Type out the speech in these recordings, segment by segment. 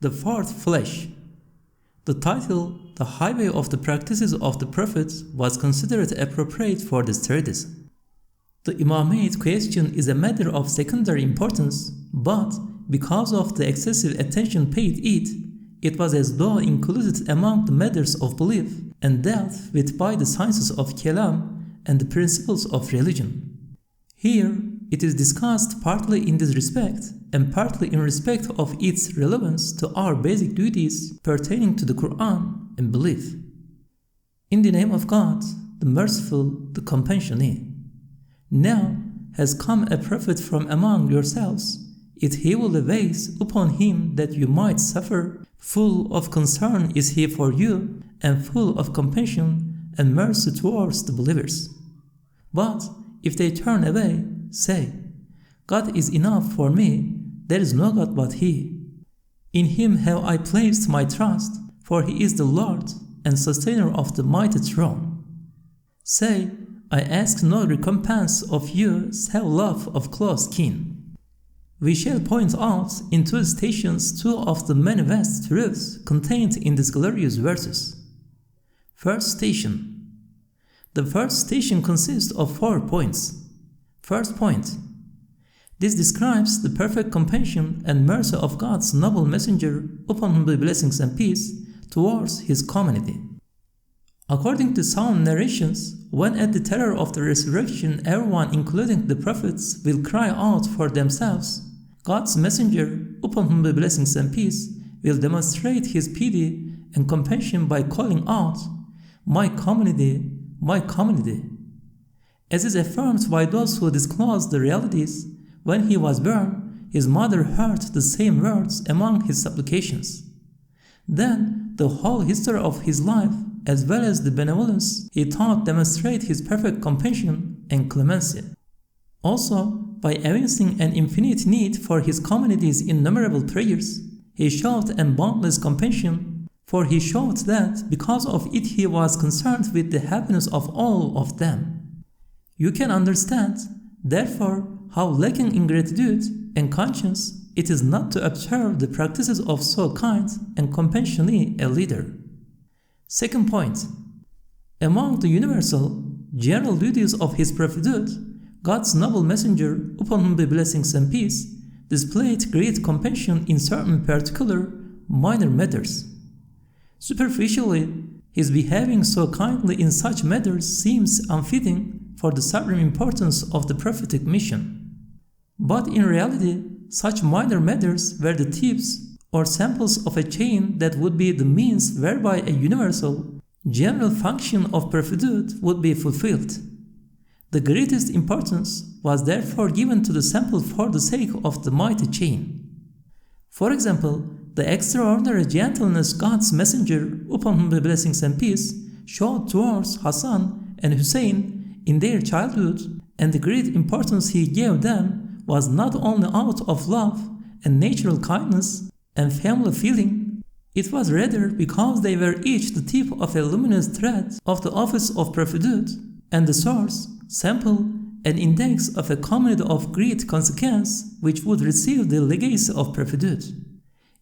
The fourth flesh. The title, The Highway of the Practices of the Prophets, was considered appropriate for this treatise. The imamate question is a matter of secondary importance, but because of the excessive attention paid it was as though included among the matters of belief and dealt with by the sciences of Kalam and the principles of religion. Here, it is discussed partly in this respect and partly in respect of its relevance to our basic duties pertaining to the Qur'an and belief. In the name of God, the Merciful, the Compassionate. Now has come a prophet from among yourselves, it he will aways upon him that you might suffer. Full of concern is he for you, and full of compassion and mercy towards the believers. But if they turn away, say, God is enough for me, there is no God but He. In Him have I placed my trust, for He is the Lord and sustainer of the mighty throne. Say, I ask no recompense of you save love of close kin. We shall point out in two stations two of the many vast truths contained in these glorious verses. First station. The first station consists of 4 points. First point. This describes the perfect compassion and mercy of God's noble messenger, upon whom be blessings and peace, towards his community. According to sound narrations, when at the terror of the resurrection everyone, including the prophets, will cry out for themselves, God's messenger, upon whom be blessings and peace, will demonstrate his pity and compassion by calling out, My community, my community. As is affirmed by those who disclose the realities, when he was born, his mother heard the same words among his supplications. Then the whole history of his life, as well as the benevolence he taught, demonstrate his perfect compassion and clemency. Also, by evincing an infinite need for his community's innumerable prayers, he showed an boundless compassion, for he showed that because of it he was concerned with the happiness of all of them. You can understand, therefore, how lacking in gratitude and conscience it is not to observe the practices of so kind and compassionate a leader. Second point. Among the universal, general duties of his prophethood, God's noble messenger, upon whom be blessings and peace, displayed great compassion in certain particular, minor matters. Superficially, his behaving so kindly in such matters seems unfitting for the supreme importance of the prophetic mission. But in reality, such minor matters were the tips or samples of a chain that would be the means whereby a universal, general function of prophethood would be fulfilled. The greatest importance was therefore given to the sample for the sake of the mighty chain. For example, the extraordinary gentleness God's messenger, upon whom be blessings and peace, showed towards Hassan and Hussein in their childhood, and the great importance he gave them was not only out of love and natural kindness and family feeling, it was rather because they were each the tip of a luminous thread of the office of prophethood and the source, sample, and index of a community of great consequence which would receive the legacy of prophethood.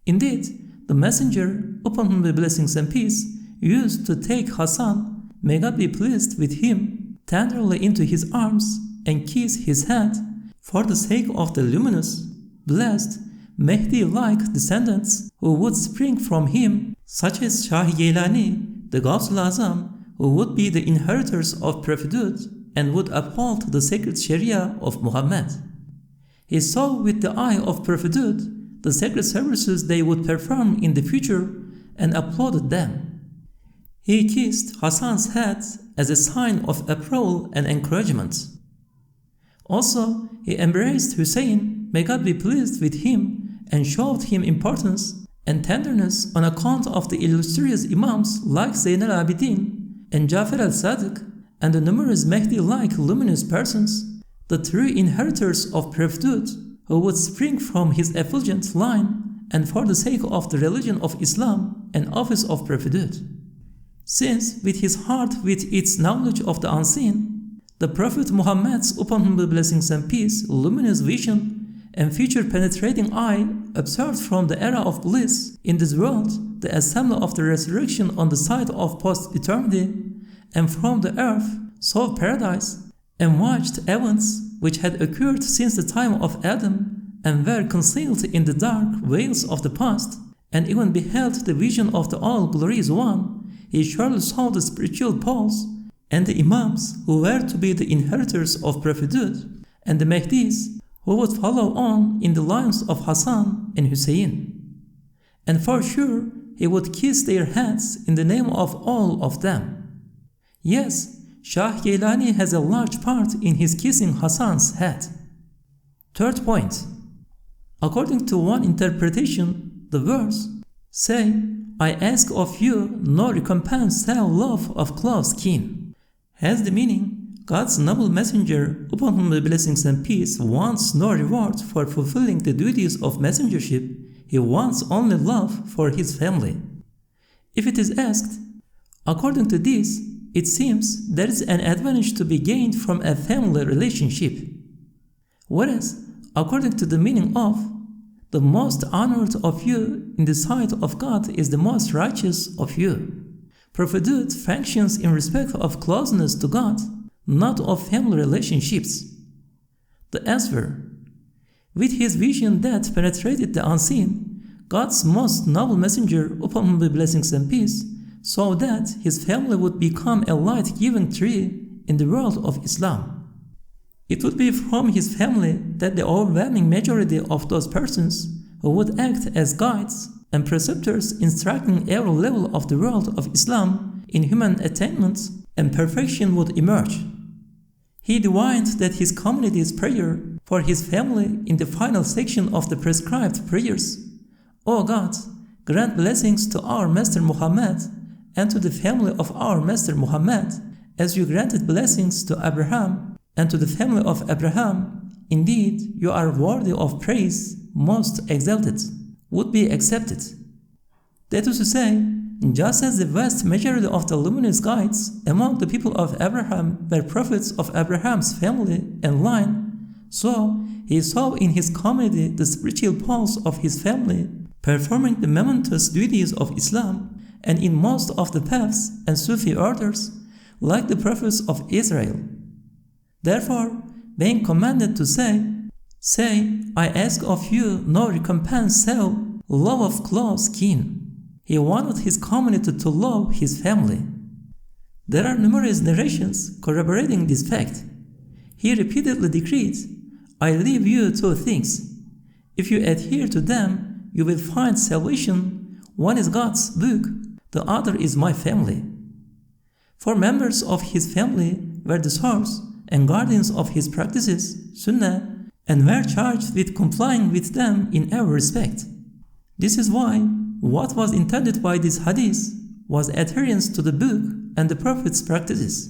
Indeed, the messenger, upon whom be blessings and peace, used to take Hassan, may God be pleased with him, tenderly into his arms and kiss his head, for the sake of the luminous, blessed, Mehdi-like descendants who would spring from him, such as Shah Geylani, the Gawsul Azam, who would be the inheritors of prophethood and would uphold the sacred Sharia of Muhammad. He saw with the eye of prophethood the sacred services they would perform in the future and applauded them. He kissed Hassan's head as a sign of approval and encouragement. Also, he embraced Hussein, may God be pleased with him, and showed him importance and tenderness on account of the illustrious Imams like Zayn al-Abidin and Jafar al-Sadiq and the numerous Mehdi-like luminous persons, the true inheritors of prophethood, who would spring from his effulgent line and for the sake of the religion of Islam and office of prophethood. Since, with his heart with its knowledge of the unseen, the Prophet Muhammad's, upon whom be blessings and peace, luminous vision, and future penetrating eye observed from the era of bliss in this world the assembly of the resurrection on the side of post-eternity, and from the earth saw paradise, and watched events which had occurred since the time of Adam and were concealed in the dark veils of the past, and even beheld the vision of the all-glorious One, he surely saw the spiritual poles and the Imams who were to be the inheritors of prophethood, and the Mahdis who would follow on in the lines of Hassan and Hussein. And for sure, he would kiss their hands in the name of all of them. Yes, Shah Geilani has a large part in his kissing Hassan's head. Third point. According to one interpretation, the verse, "Say, I ask of you no recompense save love of close kin," has the meaning God's noble messenger, upon whom the blessings and peace, wants no reward for fulfilling the duties of messengership. He wants only love for his family. If it is asked, according to this, it seems there is an advantage to be gained from a family relationship. Whereas, according to the meaning of, the most honored of you in the sight of God is the most righteous of you. Prophethood functions in respect of closeness to God, not of family relationships. The answer: with his vision that penetrated the unseen, God's most noble messenger, upon whom be blessings and peace, saw that his family would become a light-giving tree in the world of Islam. It would be from his family that the overwhelming majority of those persons who would act as guides and preceptors instructing every level of the world of Islam in human attainments and perfection would emerge. He divined that his community's prayer for his family in the final section of the prescribed prayers, "O God, grant blessings to our Master Muhammad and to the family of our Master Muhammad, as you granted blessings to Abraham and to the family of Abraham. Indeed, you are worthy of praise, most exalted," would be accepted. That is to say, just as the vast majority of the luminous guides among the people of Abraham were prophets of Abraham's family and line, so he saw in his community the spiritual pulse of his family performing the momentous duties of Islam, and in most of the paths and Sufi orders, like the prophets of Israel. Therefore, being commanded to say, "Say, I ask of you no recompense save love of close kin," he wanted his community to love his family. There are numerous narrations corroborating this fact. He repeatedly decreed, "I leave you two things. If you adhere to them, you will find salvation. One is God's book, the other is my family." For members of his family were the source and guardians of his practices, Sunnah, and were charged with complying with them in every respect. This is why what was intended by this hadith was adherence to the book and the Prophet's practices.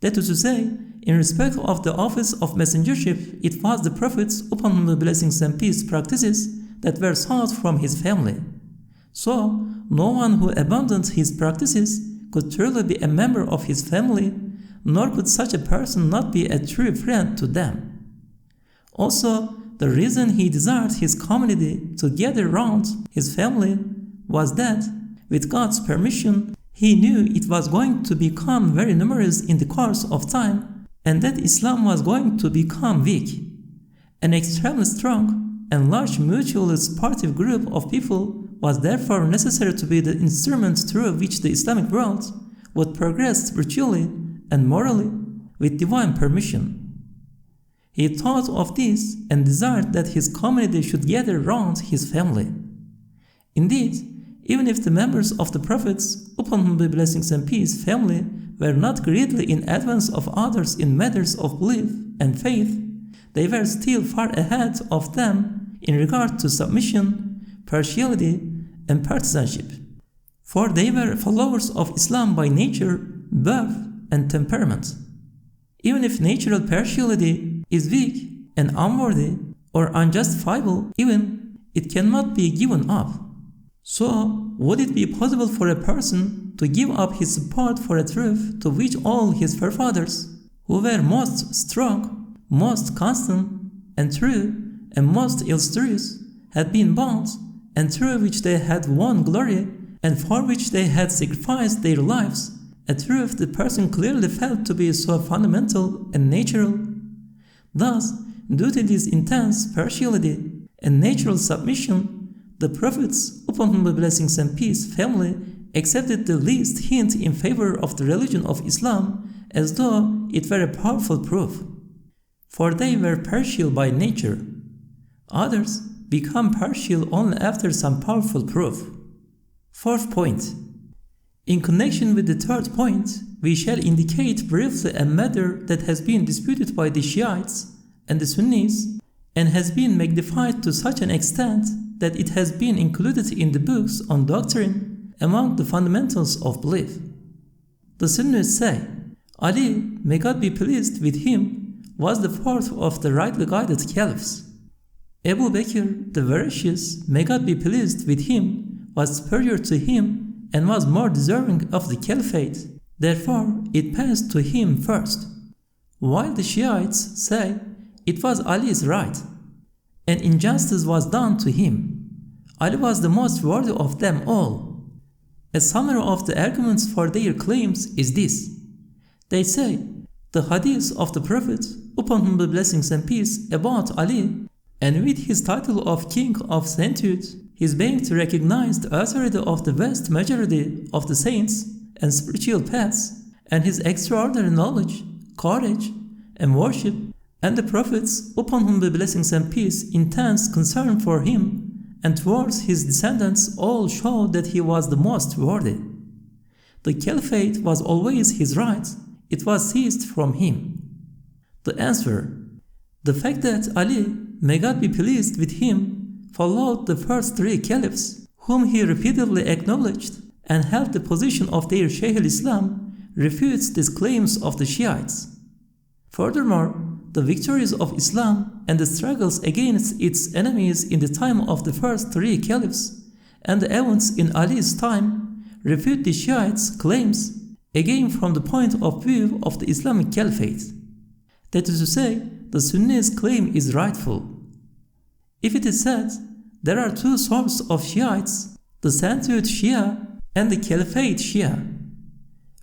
That is to say, in respect of the office of messengership, it was the Prophet's, upon whom the blessings and peace, practices that were sought from his family. So, no one who abandoned his practices could truly be a member of his family, nor could such a person not be a true friend to them. Also, the reason he desired his community to gather round his family was that, with God's permission, he knew it was going to become very numerous in the course of time, and that Islam was going to become weak. An extremely strong and large mutually supportive group of people was therefore necessary to be the instrument through which the Islamic world would progress spiritually and morally with divine permission. He thought of this and desired that his community should gather round his family. Indeed, even if the members of the Prophet's, upon whom be blessings and peace, family were not greatly in advance of others in matters of belief and faith, they were still far ahead of them in regard to submission, partiality, and partisanship. For they were followers of Islam by nature, birth, and temperament. Even if natural partiality is weak and unworthy or unjustifiable, even it cannot be given up. So, would it be possible for a person to give up his support for a truth to which all his forefathers, who were most strong, most constant, and true, and most illustrious, had been bound, and through which they had won glory, and for which they had sacrificed their lives, a truth the person clearly felt to be so fundamental and natural. Thus, due to this intense partiality and natural submission, the prophets, upon whom be blessings and peace, family, accepted the least hint in favor of the religion of Islam as though it were a powerful proof. For they were partial by nature. Others become partial only after some powerful proof. Fourth point. In connection with the third point, we shall indicate briefly a matter that has been disputed by the Shiites and the Sunnis and has been magnified to such an extent that it has been included in the books on doctrine among the fundamentals of belief. The Sunnis say, Ali, may God be pleased with him, was the fourth of the rightly guided caliphs. Abu Bakr, the veracious, may God be pleased with him, was superior to him and was more deserving of the caliphate. Therefore, it passed to him first. While the Shiites say it was Ali's right, and injustice was done to him. Ali was the most worthy of them all. A summary of the arguments for their claims is this. They say, the hadith of the Prophet, upon whom be blessings and peace, about Ali, and with his title of King of Sainthood, his being to recognize the authority of the vast majority of the saints and spiritual paths, and his extraordinary knowledge, courage, and worship, and the prophets, upon whom be blessings and peace, intense concern for him, and towards his descendants all show that he was the most worthy. The caliphate was always his right, it was seized from him. The answer. The fact that Ali, may God be pleased with him, followed the first three caliphs, whom he repeatedly acknowledged, and held the position of their Shaykh al-Islam, refutes these claims of the Shiites. Furthermore, the victories of Islam and the struggles against its enemies in the time of the first three caliphs and the events in Ali's time refute the Shiites' claims, again from the point of view of the Islamic Caliphate. That is to say, the Sunnis' claim is rightful. If it is said, there are two sorts of Shiites, the Sainthood Shia and the Caliphate Shia.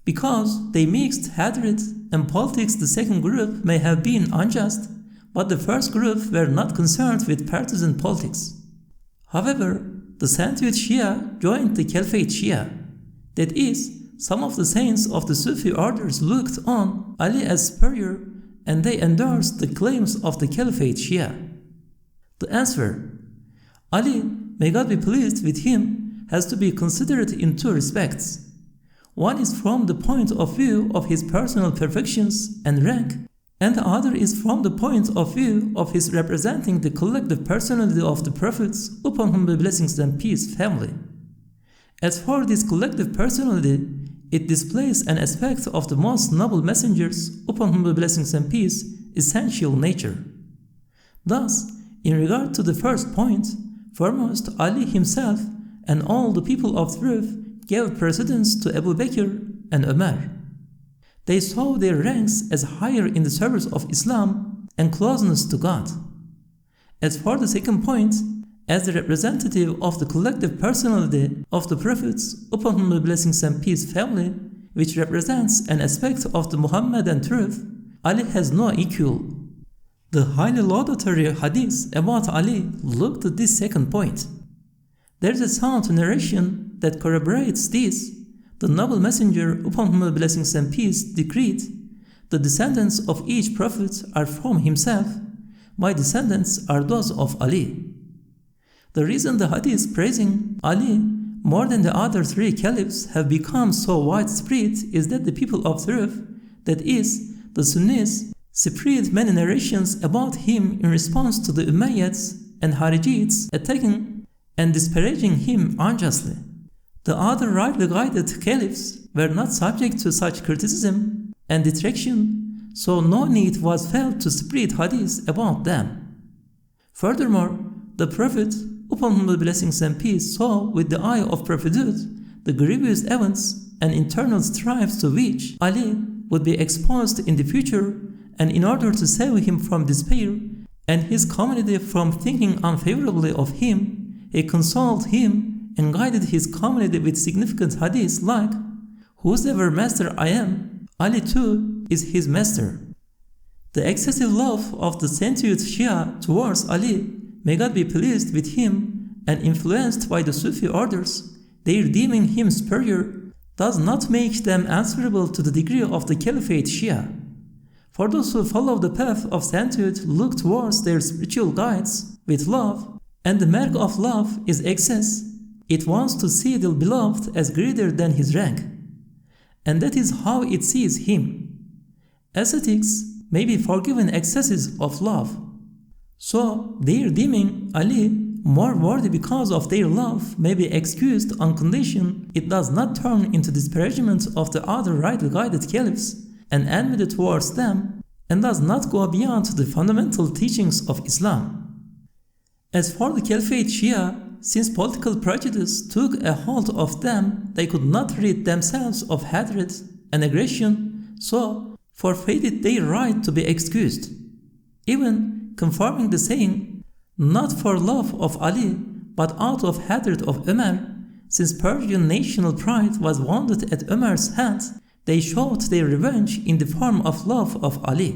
Because they mixed hatred and politics, the second group may have been unjust, but the first group were not concerned with partisan politics. However, the Sainthood Shia joined the Caliphate Shia. That is, some of the saints of the Sufi orders looked on Ali as superior, and they endorsed the claims of the Caliphate Shia. The answer. Ali, may God be pleased with him, has to be considered in two respects. One is from the point of view of his personal perfections and rank, and the other is from the point of view of his representing the collective personality of the prophets, upon whom be blessings and peace, family. As for this collective personality, it displays an aspect of the most noble messengers, upon whom be blessings and peace, essential nature. Thus, in regard to the first point, foremost Ali himself and all the people of truth gave precedence to Abu Bakr and Umar. They saw their ranks as higher in the service of Islam and closeness to God. As for the second point, as the representative of the collective personality of the prophets, upon whom be blessings and peace, family, which represents an aspect of the Muhammadan truth, Ali has no equal. The highly laudatory hadith about Ali looked at this second point. There is a sound narration that corroborates this. The noble messenger, upon whom be blessings and peace, decreed, the descendants of each prophet are from himself, my descendants are those of Ali. The reason the hadith praising Ali more than the other three caliphs have become so widespread is that the people of truth, that is, the Sunnis, spread many narrations about him in response to the Umayyads and Harijids attacking and disparaging him unjustly. The other rightly guided caliphs were not subject to such criticism and detraction, so no need was felt to spread hadith about them. Furthermore, the Prophet, upon whom be blessings and peace, saw with the eye of prophethood the grievous events and internal strifes to which Ali would be exposed in the future, and in order to save him from despair and his community from thinking unfavorably of him, he consoled him and guided his community with significant hadiths like, "Whosoever master I am, Ali too is his master." The excessive love of the centured Shia towards Ali, may God be pleased with him, and influenced by the Sufi orders, their deeming him superior, does not make them answerable to the degree of the Caliphate Shia. For those who follow the path of sainthood look towards their spiritual guides with love, and the mark of love is excess. It wants to see the beloved as greater than his rank, and that is how it sees him. Ascetics may be forgiven excesses of love, so their deeming Ali more worthy because of their love may be excused on condition it does not turn into disparagement of the other rightly guided caliphs and enmity towards them, and does not go beyond the fundamental teachings of Islam. As for the Caliphate Shia, since political prejudice took a hold of them, they could not rid themselves of hatred and aggression, so forfeited their right to be excused, even confirming the saying, "Not for love of Ali, but out of hatred of Umar," since Persian national pride was wounded at Umar's hands. They showed their revenge in the form of love of Ali.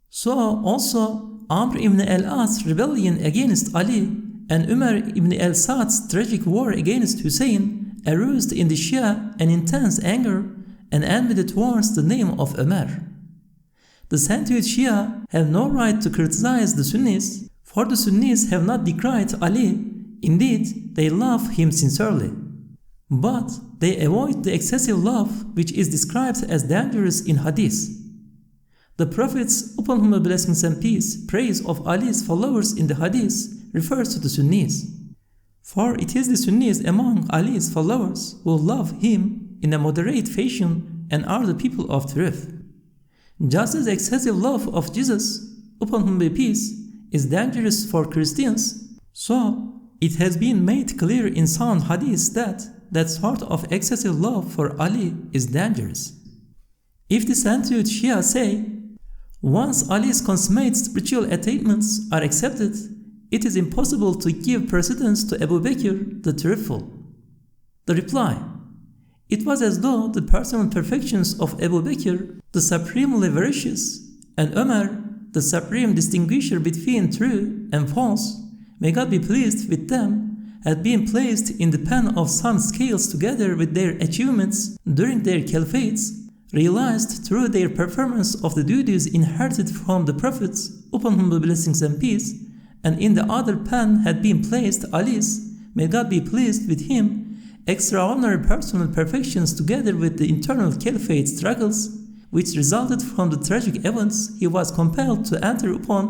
So also Amr ibn al-As' rebellion against Ali and Umar ibn al-Sad's tragic war against Hussein aroused in the Shia an intense anger and enmity towards the name of Umar. The sainthood Shia have no right to criticize the Sunnis, for the Sunnis have not decried Ali. Indeed, they love him sincerely. But they avoid the excessive love which is described as dangerous in Hadith. The Prophet's, upon whom blessings and peace, praise of Ali's followers in the Hadith refers to the Sunnis. For it is the Sunnis among Ali's followers who love him in a moderate fashion and are the people of truth. Just as excessive love of Jesus, upon whom be peace, is dangerous for Christians, so it has been made clear in sound Hadith that sort of excessive love for Ali is dangerous. If the sainthood Shia say, once Ali's consummate spiritual attainments are accepted, it is impossible to give precedence to Abu Bakr the truthful. The reply: it was as though the personal perfections of Abu Bakr, the supremely virtuous, and Umar, the supreme distinguisher between true and false, may God be pleased with them, had been placed in the pen of some scales together with their achievements during their caliphates, realized through their performance of the duties inherited from the prophets, upon whom be blessings and peace, and in the other pen had been placed Ali's, may God be pleased with him, extraordinary personal perfections together with the internal caliphate struggles, which resulted from the tragic events he was compelled to enter upon,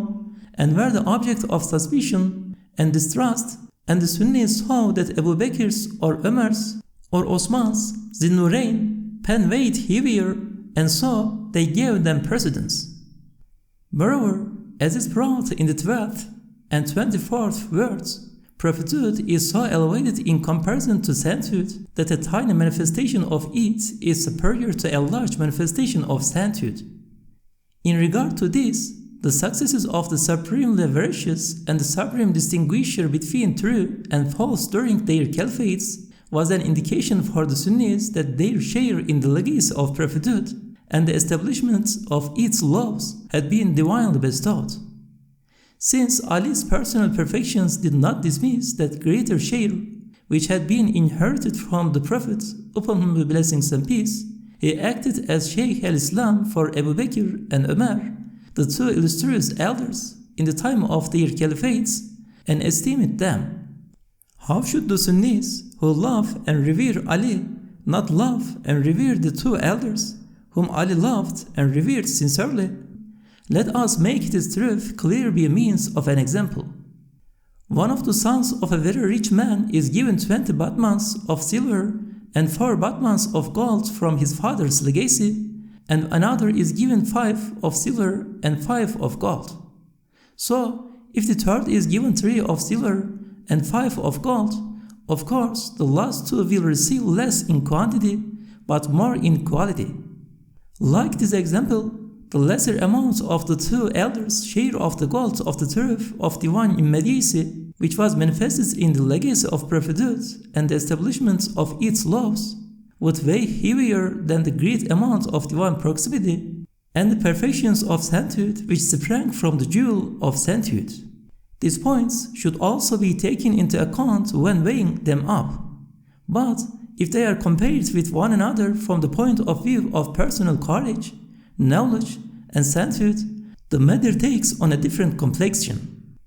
and were the object of suspicion and distrust, and the Sunnis saw that Abu Bakr's or Umar's or Osman's Zinnurain pen weighed heavier, and so they gave them precedence. Moreover, as is brought in the 12th and 24th words, prophethood is so elevated in comparison to sainthood that a tiny manifestation of it is superior to a large manifestation of sainthood. In regard to this, the successes of the supremely virtuous and the supreme distinguisher between true and false during their caliphates was an indication for the Sunnis that their share in the legacy of prophethood and the establishment of its laws had been divinely bestowed. Since Ali's personal perfections did not dismiss that greater share which had been inherited from the Prophet, upon whom be blessings and peace, he acted as Shaykh al-Islam for Abu Bakr and Umar, the two illustrious elders, in the time of their caliphates, and esteemed them. How should the Sunnis, who love and revere Ali, not love and revere the two elders, whom Ali loved and revered sincerely? Let us make this truth clear by means of an example. One of the sons of a very rich man is given 20 batmans of silver and 4 batmans of gold from his father's legacy, and another is given 5 of silver and 5 of gold. So, if the third is given 3 of silver and 5 of gold, of course the last two will receive less in quantity, but more in quality. Like this example, the lesser amount of the two elders' share of the gold of the truth of divine immediacy, which was manifested in the legacy of prophethood and the establishment of its laws, would weigh heavier than the great amount of divine proximity and the perfections of sainthood which sprang from the jewel of sainthood. These points should also be taken into account when weighing them up. But if they are compared with one another from the point of view of personal courage, knowledge, and sainthood, the matter takes on a different complexion.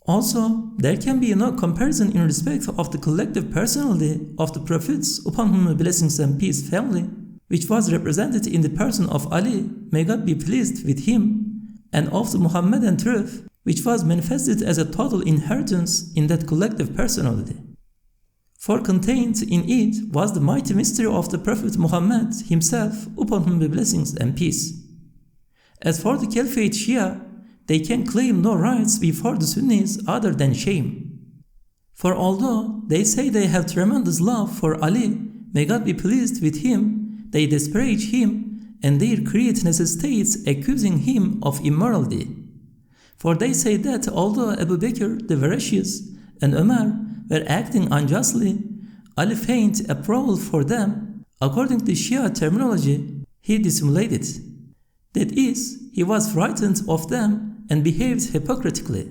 Also, there can be no comparison in respect of the collective personality of the prophets upon whom blessings and peace family, which was represented in the person of Ali, may God be pleased with him, and of the Muhammadan truth, which was manifested as a total inheritance in that collective personality. For contained in it was the mighty mystery of the Prophet Muhammad himself, upon whom be blessings and peace. As for the Caliphate Shia, they can claim no rights before the Sunnis other than shame. For although they say they have tremendous love for Ali, may God be pleased with him, they disparage him, and their creed necessitates accusing him of immorality. For they say that although Abu Bakr the Veracious and Umar were acting unjustly, Ali feigned approval for them. According to Shia terminology, he dissimulated. That is, he was frightened of them and behaved hypocritically.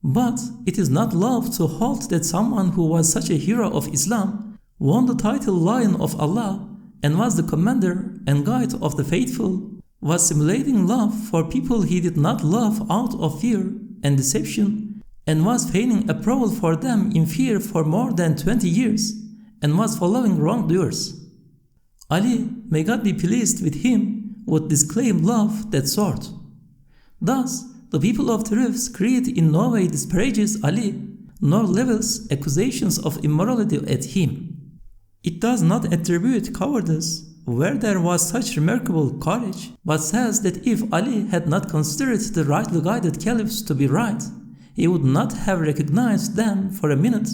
But it is not love to hold that someone who was such a hero of Islam won the title Lion of Allah and was the commander and guide of the faithful, was simulating love for people he did not love out of fear and deception, and was feigning approval for them in fear for more than 20 years, and was following wrongdoers. Ali, may God be pleased with him, would disclaim love that sort. Thus, the people of truth's creed in no way disparages Ali, nor levels accusations of immorality at him. It does not attribute cowardice where there was such remarkable courage, but says that if Ali had not considered the rightly guided caliphs to be right, he would not have recognized them for a minute,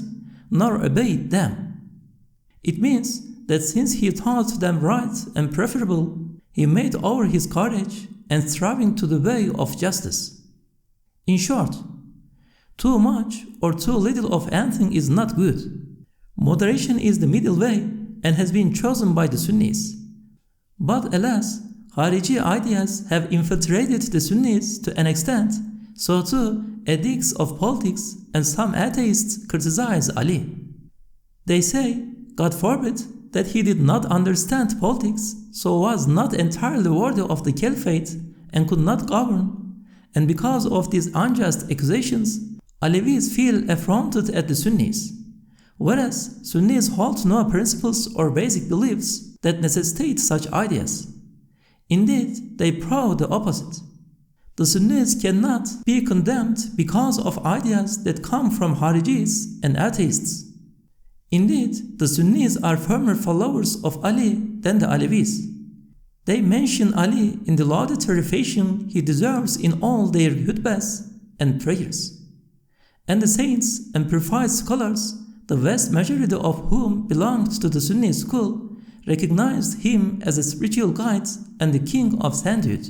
nor obeyed them. It means that since he thought them right and preferable, he made over his courage and striving to the way of justice. In short, too much or too little of anything is not good. Moderation is the middle way and has been chosen by the Sunnis. But alas, Khariji ideas have infiltrated the Sunnis to an extent, so too addicts of politics and some atheists criticize Ali. They say, God forbid, that he did not understand politics, so was not entirely worthy of the caliphate and could not govern, and because of these unjust accusations, Alevis feel affronted at the Sunnis, whereas Sunnis hold no principles or basic beliefs that necessitate such ideas. Indeed, they prove the opposite. The Sunnis cannot be condemned because of ideas that come from Kharijis and atheists. Indeed, the Sunnis are firmer followers of Ali than the Alevis. They mention Ali in the laudatory fashion he deserves in all their khutbahs and prayers. And the saints and purified scholars, the vast majority of whom belonged to the Sunni school, recognized him as a spiritual guide and the king of sainthood.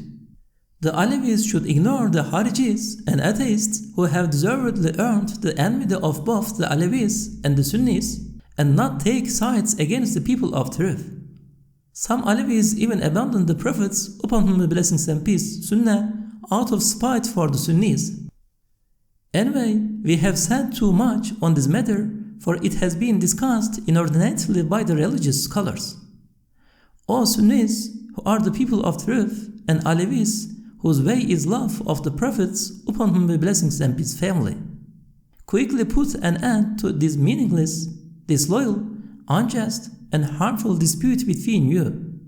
The Alevis should ignore the Kharijis and atheists who have deservedly earned the enmity of both the Alevis and the Sunnis, and not take sides against the people of truth. Some Alevis even abandoned the prophets, upon whom the blessings and peace, Sunnah, out of spite for the Sunnis. Anyway, we have said too much on this matter, for it has been discussed inordinately by the religious scholars. O Sunnis, who are the people of truth, and Alevis, whose way is love of the prophets, upon whom be blessings and peace family, quickly put an end to this meaningless, disloyal, unjust, and harmful dispute between you.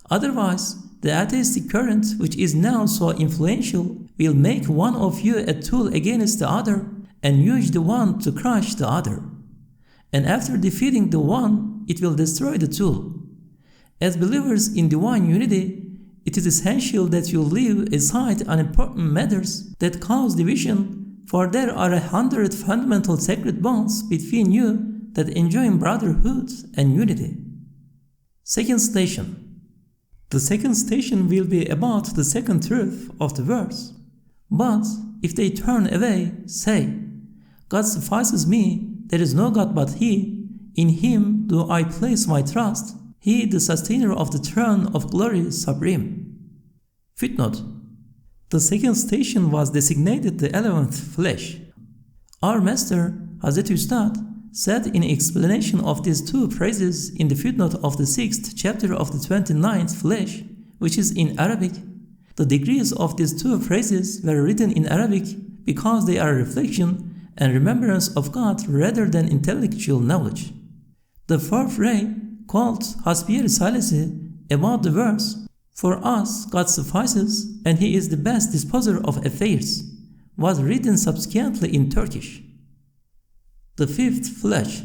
Otherwise, the atheistic current, which is now so influential, will make one of you a tool against the other and use the one to crush the other. And after defeating the one, it will destroy the tool. As believers in divine unity, it is essential that you leave aside unimportant matters that cause division, for there are 100 fundamental sacred bonds between you that enjoin brotherhood and unity. Second station. The second station will be about the second truth of the verse. But if they turn away, say, God suffices me, there is no God but He, in Him do I place my trust, He the sustainer of the throne of glory supreme. Footnote: the second station was designated the 11th flesh. Our master, Hazrat Ustad, said in explanation of these two phrases in the footnote of the 6th chapter of the 29th flesh, which is in Arabic, the degrees of these two phrases were written in Arabic because they are reflection and remembrance of God rather than intellectual knowledge. The fourth ray, called Hasbiye Risalesi, about the verse, for us God suffices and He is the best disposer of affairs, was written subsequently in Turkish. The fifth flesh.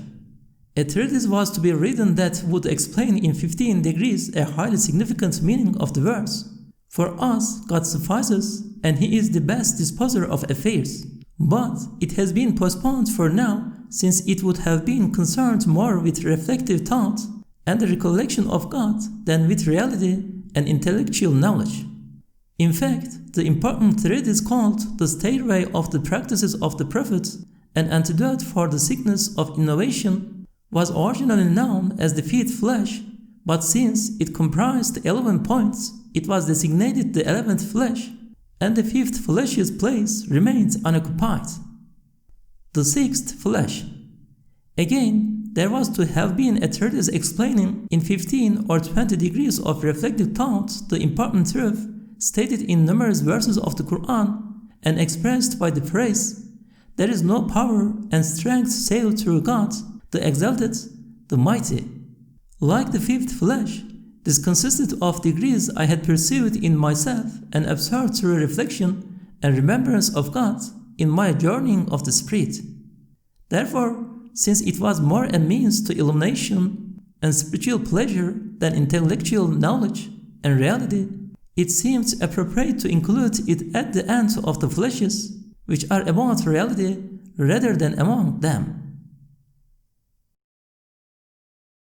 A treatise was to be written that would explain in 15 degrees a highly significant meaning of the verse. For us, God suffices, and He is the best disposer of affairs. But it has been postponed for now, since it would have been concerned more with reflective thought and the recollection of God than with reality and intellectual knowledge. In fact, the important treatise called The Stairway of the Practices of the Prophets, an antidote for the sickness of innovation, was originally known as the fifth flesh, but since it comprised 11 points, it was designated the 11th flesh, and the fifth flesh's place remains unoccupied. The sixth flesh. Again, there was to have been a treatise explaining in 15 or 20 degrees of reflective thought the important truth stated in numerous verses of the Qur'an and expressed by the phrase, there is no power and strength save through God, the exalted, the mighty. Like the fifth flesh, this consisted of degrees I had perceived in myself and observed through reflection and remembrance of God in my journeying of the Spirit. Therefore, since it was more a means to illumination and spiritual pleasure than intellectual knowledge and reality, it seemed appropriate to include it at the end of the fleshes, which are about reality rather than among them.